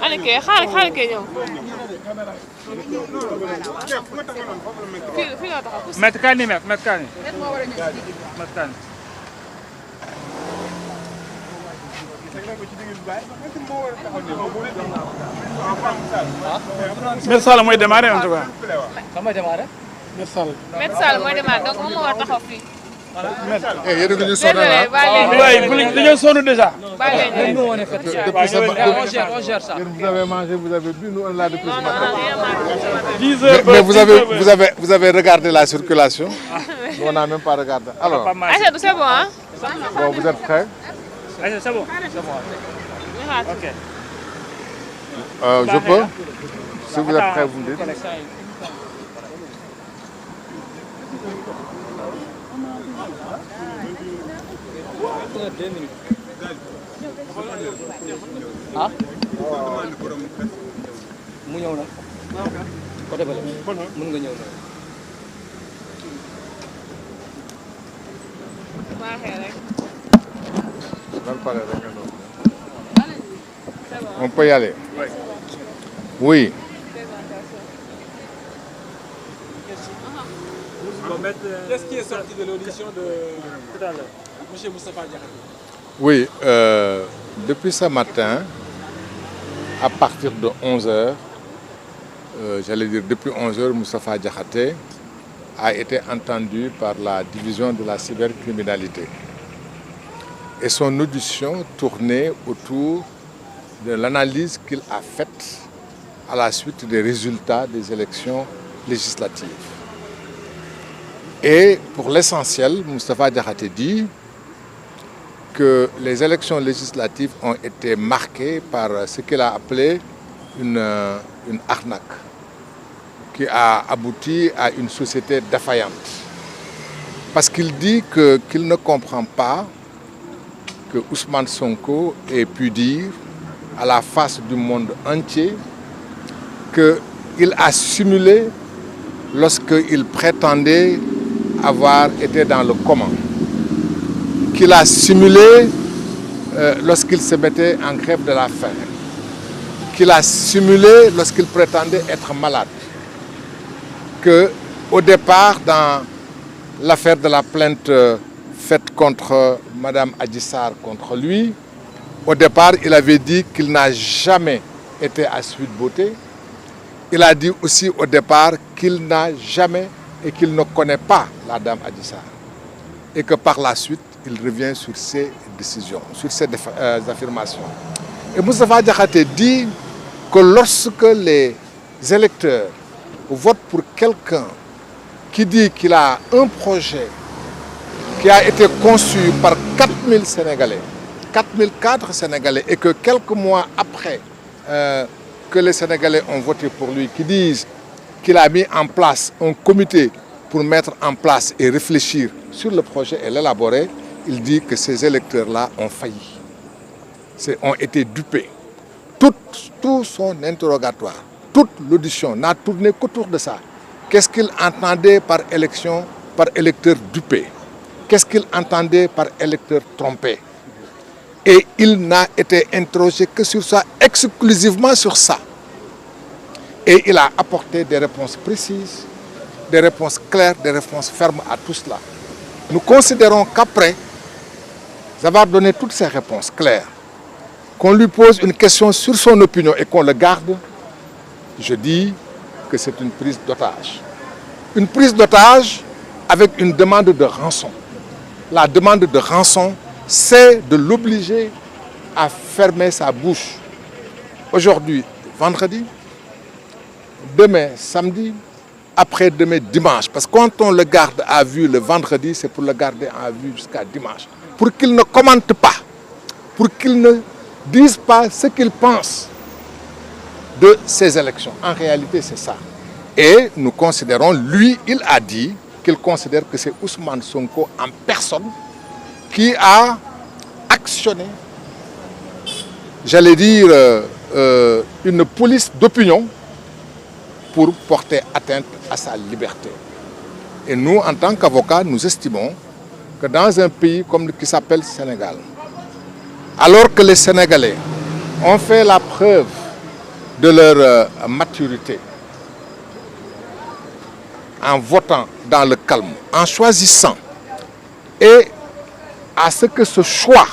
Allez, xaaral kay ñëw. Fii nga taxaw. Met kan ni met kan ni. Met kan. Maître Sall mooy démarrer en tout cas. Kan mooy démarrer? Maître Sall. Maître Sall mooy démarrer donc moom moo war taxaw fii. yéen a ngi ñu sonal Désolé, bàyyi leen. Oui, dañoo sonn déjà. Bàyyi leen. Nous on est fatigués. On gère ça. Vous avez mangé, vous avez bu, nous on est là depuis ce matin. Non, 10 heures. Mais vous avez regardé la circulation. Nous, on n'a même pas regardé. Alors, Aïcha, c'est bon, hein? bon, vous êtes prêts? Allez, c'est bon. Ñu xaar. OK. Je peux? Si vous êtes prêts, vous me dites. Ah? Mu ñëw na. Côté bële. Mën nga ñëw na. Baaxee rek. On peut y aller. Oui. Qu'est-ce qui est sorti de l'audition de tout à l'heure, M. Moustapha Diakhaté? Oui, depuis ce matin, à partir de 11h, j'allais dire depuis 11h, Moustapha Diakhaté a été entendu par la division de la cybercriminalité. Et son audition tournait autour de l'analyse qu'il a faite à la suite des résultats des élections législatives. Et pour l'essentiel, Moustapha Diakhaté dit que les élections législatives ont été marquées par ce qu'il a appelé une arnaque qui a abouti à une société défaillante. Parce qu'il dit qu'il ne comprend pas que Ousmane Sonko ait pu dire à la face du monde entier qu'il a simulé lorsqu'il prétendait avoir été dans le coma, qu'il a simulé lorsqu'il se mettait en grève de la faim, qu'il a simulé lorsqu'il prétendait être malade, qu'au départ, dans l'affaire de la plainte faite contre Mme Adji Sarr contre lui, au départ, il avait dit qu'il n'a jamais été à Sweet Beauté. Il a dit aussi au départ qu'il n'a jamais et qu'il ne connaît pas la dame Adji Sarr. Et que par la suite, il revient sur ses décisions, sur ses affirmations. Et Moustapha Diakhaté dit que lorsque les électeurs votent pour quelqu'un qui dit qu'il a un projet qui a été conçu par 4000 Sénégalais, 4004 Sénégalais, et que quelques mois après que les Sénégalais ont voté pour lui, qui disent qu'il a mis en place un comité pour mettre en place et réfléchir sur le projet et l'élaborer, il dit que ces électeurs-là ont failli, ont été dupés. Tout son interrogatoire, toute l'audition n'a tourné qu'autour de ça. Qu'est-ce qu'il entendait par élection, par électeur dupé? Qu'est-ce qu'il entendait par électeur trompé? Et il n'a été interrogé que sur ça, exclusivement sur ça. Et il a apporté des réponses précises, des réponses claires, des réponses fermes à tout cela. Nous considérons qu'après avoir donné toutes ces réponses claires, qu'on lui pose une question sur son opinion et qu'on le garde, je dis que c'est une prise d'otage. Une prise d'otage avec une demande de rançon. La demande de rançon, c'est de l'obliger à fermer sa bouche. Aujourd'hui, vendredi, demain, samedi, après-demain, dimanche. Parce que quand on le garde à vue le vendredi, c'est pour le garder à vue jusqu'à dimanche. Pour qu'il ne commente pas, pour qu'il ne dise pas ce qu'il pense de ces élections. En réalité, c'est ça. Et nous considérons, lui, il a dit qu'il considère que c'est Ousmane Sonko en personne qui a actionné, j'allais dire, une police d'opinion pour porter atteinte à sa liberté. Et nous, en tant qu'avocats, nous estimons que dans un pays qui s'appelle Sénégal, alors que les Sénégalais ont fait la preuve de leur maturité, en votant dans le calme, en choisissant, et à ce que ce choix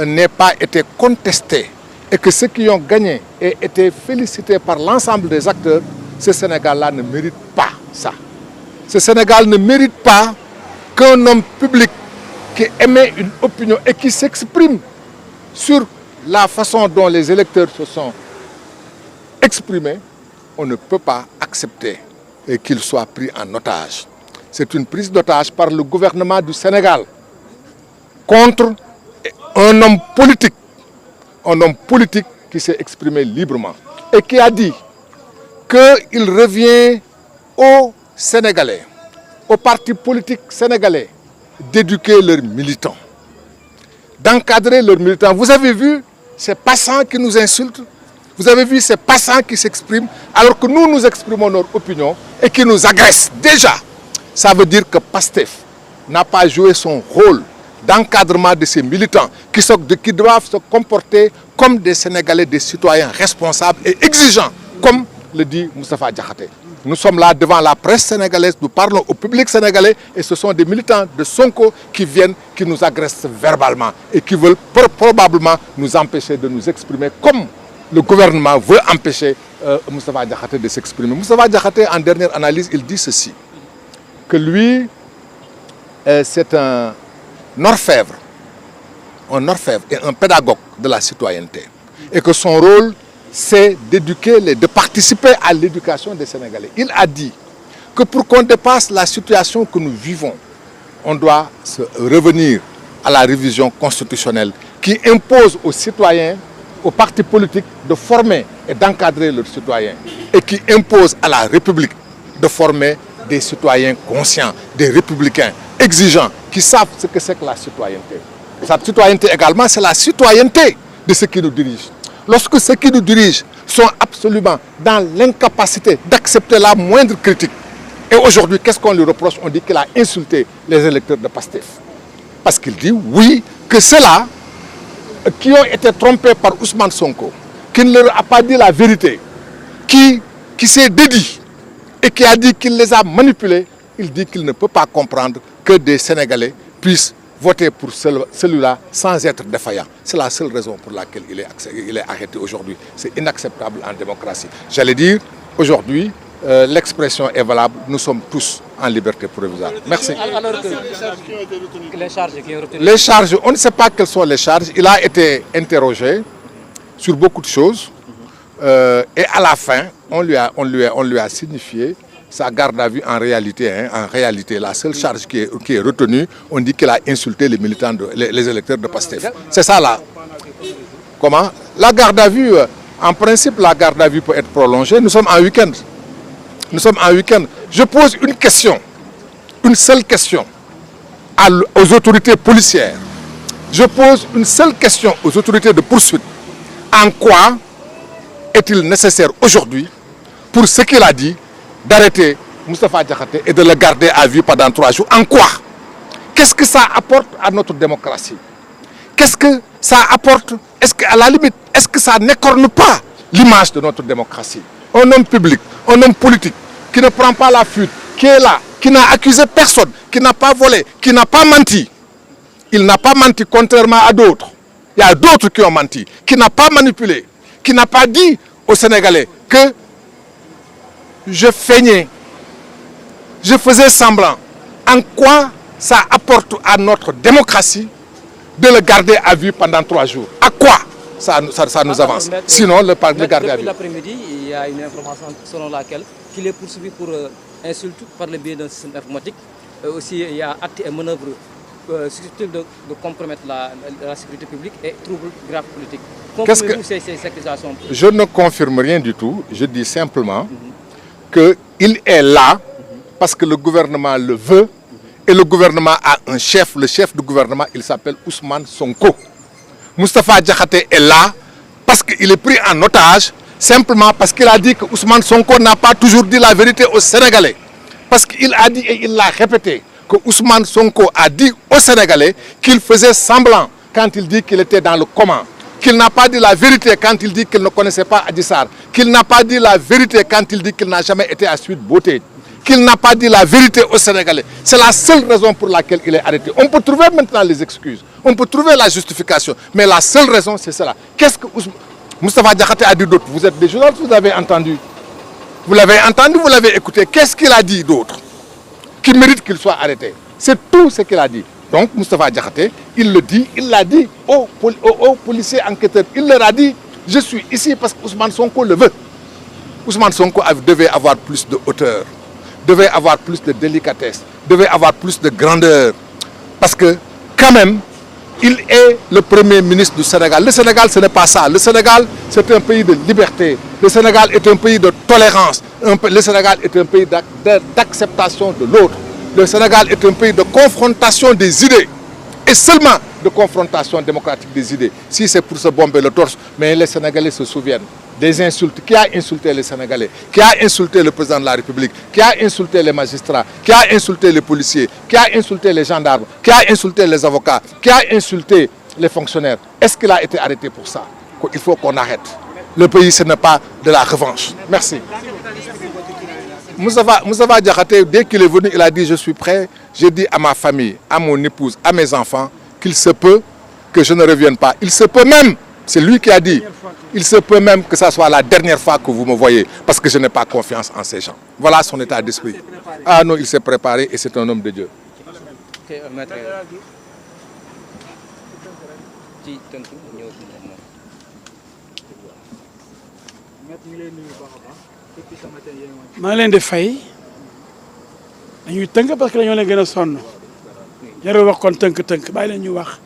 n'ait pas été contesté, et que ceux qui ont gagné aient été félicités par l'ensemble des acteurs, ce Sénégal-là ne mérite pas ça. Ce Sénégal ne mérite pas qu'un homme public qui émet une opinion et qui s'exprime sur la façon dont les électeurs se sont exprimés, on ne peut pas accepter qu'il soit pris en otage. C'est une prise d'otage par le gouvernement du Sénégal contre un homme politique qui s'est exprimé librement et qui a dit qu'il revient aux Sénégalais, aux partis politiques sénégalais, d'éduquer leurs militants, d'encadrer leurs militants. Vous avez vu ces passants qui nous insultent, vous avez vu ces passants qui s'expriment, alors que nous exprimons notre opinion et qui nous agressent. Déjà, ça veut dire que PASTEF n'a pas joué son rôle d'encadrement de ces militants qui doivent se comporter comme des Sénégalais, des citoyens responsables et exigeants, comme le dit Moustapha Diakhaté. Nous sommes là devant la presse sénégalaise, nous parlons au public sénégalais et ce sont des militants de Sonko qui viennent, qui nous agressent verbalement et qui veulent probablement nous empêcher de nous exprimer comme le gouvernement veut empêcher Moustapha Diakhaté de s'exprimer. Moustapha Diakhaté, en dernière analyse, il dit ceci, que lui, c'est un orfèvre et un pédagogue de la citoyenneté et que son rôle, c'est de participer à l'éducation des Sénégalais. Il a dit que pour qu'on dépasse la situation que nous vivons, on doit revenir à la révision constitutionnelle qui impose aux citoyens, aux partis politiques de former et d'encadrer leurs citoyens et qui impose à la République de former des citoyens conscients, des républicains exigeants qui savent ce que c'est que la citoyenneté. Cette citoyenneté également, c'est la citoyenneté de ceux qui nous dirigent. Lorsque ceux qui nous dirigent sont absolument dans l'incapacité d'accepter la moindre critique. Et aujourd'hui, qu'est-ce qu'on lui reproche? On dit qu'il a insulté les électeurs de PASTEF. Parce qu'il dit, oui, que ceux-là qui ont été trompés par Ousmane Sonko, qui ne leur a pas dit la vérité, qui s'est dédié et qui a dit qu'il les a manipulés, il dit qu'il ne peut pas comprendre que des Sénégalais puissent voter pour celui-là sans être défaillant. C'est la seule raison pour laquelle il est arrêté aujourd'hui. C'est inacceptable en démocratie. J'allais dire, aujourd'hui, l'expression est valable. Nous sommes tous en liberté provisoire. Merci. Alors que les charges qui ont retenues. Les charges, on ne sait pas quelles sont les charges. Il a été interrogé sur beaucoup de choses. Et à la fin, on lui a signifié sa garde à vue en réalité. En réalité, la seule charge qui est retenue, on dit qu'il a insulté les militants, les électeurs de PASTEF. C'est ça là. Comment? La garde à vue, en principe, la garde à vue peut être prolongée. Nous sommes en week-end. Nous sommes en week-end. Je pose une question, une seule question aux autorités policières. Je pose une seule question aux autorités de poursuite. En quoi est-il nécessaire aujourd'hui, pour ce qu'il a dit, d'arrêter Moustapha Diakhaté et de le garder à vue pendant 3 jours? En quoi? Qu'est-ce que ça apporte à notre démocratie? Qu'est-ce que ça apporte? Est-ce qu'à la limite, est-ce que ça n'écorne pas l'image de notre démocratie? Un homme public, un homme politique qui ne prend pas la fuite, qui est là, qui n'a accusé personne, qui n'a pas volé, qui n'a pas menti. Il n'a pas menti contrairement à d'autres. Il y a d'autres qui ont menti, qui n'a pas manipulé, qui n'a pas dit aux Sénégalais que je feignais, je faisais semblant. En quoi ça apporte à notre démocratie de le garder à vue pendant 3 jours? À quoi ça nous avance? Sinon, le garder à vue. Depuis l'après-midi, il y a une information selon laquelle il est poursuivi pour insulte par le biais d'un système informatique. Aussi, il y a acte et manœuvre susceptibles de compromettre la sécurité publique et troubles graves politiques. Confirmez-vous ces accusations? Je ne confirme rien du tout. Je dis simplement qu'il est là parce que le gouvernement le veut et le gouvernement a un chef. Le chef du gouvernement, il s'appelle Ousmane Sonko. Moustapha Diakhaté est là parce qu'il est pris en otage, simplement parce qu'il a dit que Ousmane Sonko n'a pas toujours dit la vérité aux Sénégalais. Parce qu'il a dit et il l'a répété que Ousmane Sonko a dit aux Sénégalais qu'il faisait semblant quand il dit qu'il était dans le coma, qu'il n'a pas dit la vérité quand il dit qu'il ne connaissait pas Adji Sarr, qu'il n'a pas dit la vérité quand il dit qu'il n'a jamais été à Sweet Beauté, qu'il n'a pas dit la vérité aux Sénégalais. C'est la seule raison pour laquelle il est arrêté. On peut trouver maintenant les excuses, on peut trouver la justification, mais la seule raison, c'est cela. Qu'est-ce que Moustapha Diakhaté a dit d'autre? Vous êtes des journalistes, vous avez entendu. Vous l'avez entendu, vous l'avez écouté. Qu'est-ce qu'il a dit d'autre qui mérite qu'il soit arrêté? C'est tout ce qu'il a dit. Donc Moustapha Diakhaté, il le dit, il l'a dit aux policiers enquêteurs. Il leur a dit, je suis ici parce que Ousmane Sonko le veut. Ousmane Sonko devait avoir plus de hauteur, devait avoir plus de délicatesse, devait avoir plus de grandeur. Parce que quand même, il est le premier ministre du Sénégal. Le Sénégal, ce n'est pas ça. Le Sénégal, c'est un pays de liberté. Le Sénégal est un pays de tolérance. Le Sénégal est un pays d'acceptation de l'autre. Le Sénégal est un pays de confrontation des idées. Et seulement de confrontation démocratique des idées. Si c'est pour se bomber le torse, mais les Sénégalais se souviennent des insultes. Qui a insulté les Sénégalais? Qui a insulté le président de la République? Qui a insulté les magistrats? Qui a insulté les policiers? Qui a insulté les gendarmes? Qui a insulté les avocats? Qui a insulté les fonctionnaires? Est-ce qu'il a été arrêté pour ça? Il faut qu'on arrête. Le pays, ce n'est pas de la revanche. Merci. Moustapha Diakhaté, dès qu'il est venu, il a dit « Je suis prêt ». J'ai dit à ma famille, à mon épouse, à mes enfants qu'il se peut que je ne revienne pas. Il se peut même, c'est lui qui a dit, il se peut même que ça soit la dernière fois que vous me voyez parce que je n'ai pas confiance en ces gens. Voilà son état d'esprit. Ah non, il s'est préparé et c'est un homme de Dieu. maa leen di fay dañuy tënk parce que dañoo leen gën a sonn jarul wax kon tënk bàyyi leen ñu wax.